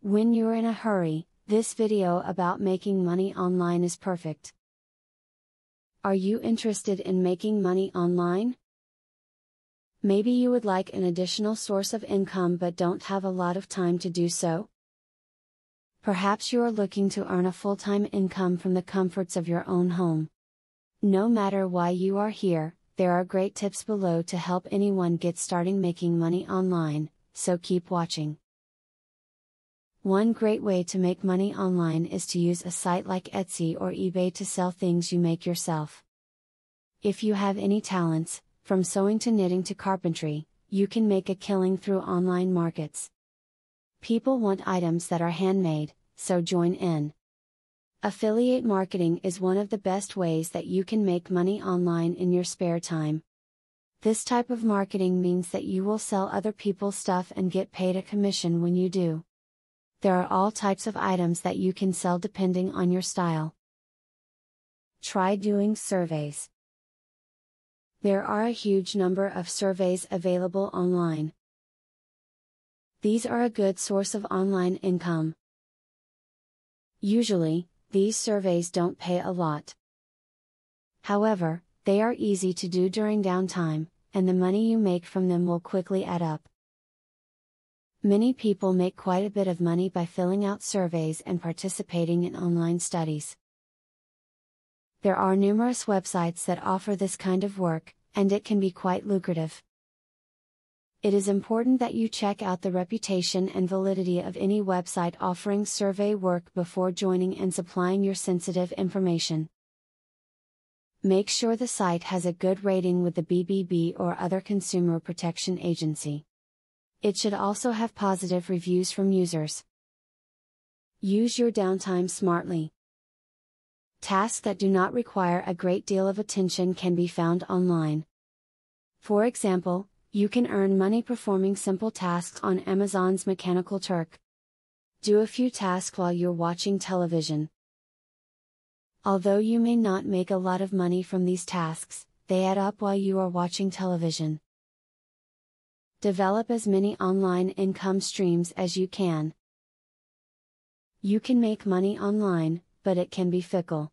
When you're in a hurry, this video about making money online is perfect. Are you interested in making money online? Maybe you would like an additional source of income but don't have a lot of time to do so? Perhaps you are looking to earn a full-time income from the comforts of your own home. No matter why you are here, there are great tips below to help anyone get starting making money online, so keep watching. One great way to make money online is to use a site like Etsy or eBay to sell things you make yourself. If you have any talents, from sewing to knitting to carpentry, you can make a killing through online markets. People want items that are handmade, so join in. Affiliate marketing is one of the best ways that you can make money online in your spare time. This type of marketing means that you will sell other people's stuff and get paid a commission when you do. There are all types of items that you can sell depending on your style. Try doing surveys. There are a huge number of surveys available online. These are a good source of online income. Usually, these surveys don't pay a lot. However, they are easy to do during downtime, and the money you make from them will quickly add up. Many people make quite a bit of money by filling out surveys and participating in online studies. There are numerous websites that offer this kind of work, and it can be quite lucrative. It is important that you check out the reputation and validity of any website offering survey work before joining and supplying your sensitive information. Make sure the site has a good rating with the BBB or other consumer protection agency. It should also have positive reviews from users. Use your downtime smartly. Tasks that do not require a great deal of attention can be found online. For example, you can earn money performing simple tasks on Amazon's Mechanical Turk. Do a few tasks while you're watching television. Although you may not make a lot of money from these tasks, they add up while you are watching television. Develop as many online income streams as you can. You can make money online, but it can be fickle.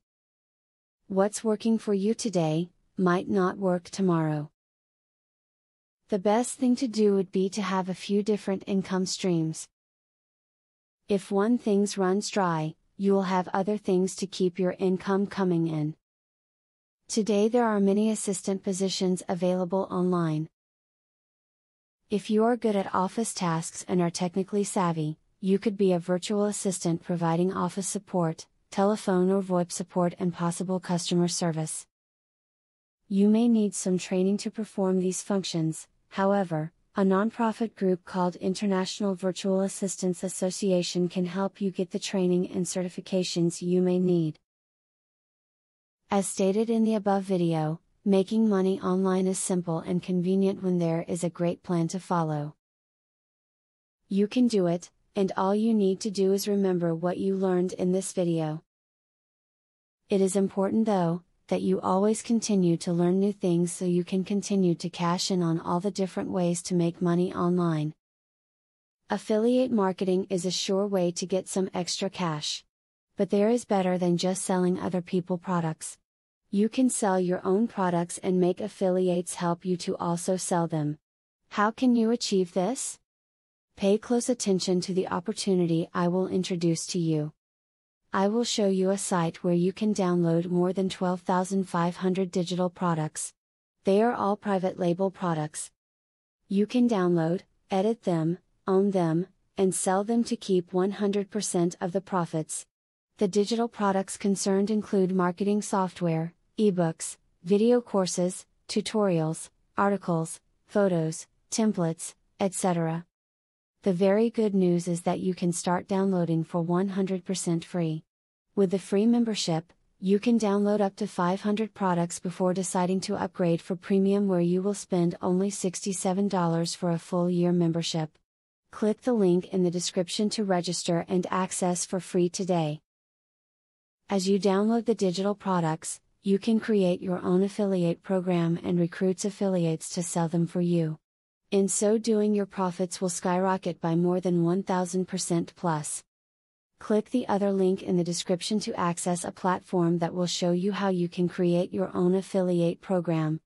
What's working for you today might not work tomorrow. The best thing to do would be to have a few different income streams. If one thing runs dry, you will have other things to keep your income coming in. Today there are many assistant positions available online. If you are good at office tasks and are technically savvy, you could be a virtual assistant providing office support, telephone or VoIP support and possible customer service. You may need some training to perform these functions. However, a nonprofit group called International Virtual Assistants Association can help you get the training and certifications you may need. As stated in the above video, making money online is simple and convenient when there is a great plan to follow. You can do it, and all you need to do is remember what you learned in this video. It is important though, that you always continue to learn new things so you can continue to cash in on all the different ways to make money online. Affiliate marketing is a sure way to get some extra cash. But there is better than just selling other people's products. You can sell your own products and make affiliates help you to also sell them. How can you achieve this? Pay close attention to the opportunity I will introduce to you. I will show you a site where you can download more than 12,500 digital products. They are all private label products. You can download, edit them, own them, and sell them to keep 100% of the profits. The digital products concerned include marketing software, ebooks, video courses, tutorials, articles, photos, templates, etc. The very good news is that you can start downloading for 100% free. With the free membership, you can download up to 500 products before deciding to upgrade for premium, where you will spend only $67 for a full year membership. Click the link in the description to register and access for free today. As you download the digital products, you can create your own affiliate program and recruit affiliates to sell them for you. In so doing, your profits will skyrocket by more than 1000% plus. Click the other link in the description to access a platform that will show you how you can create your own affiliate program.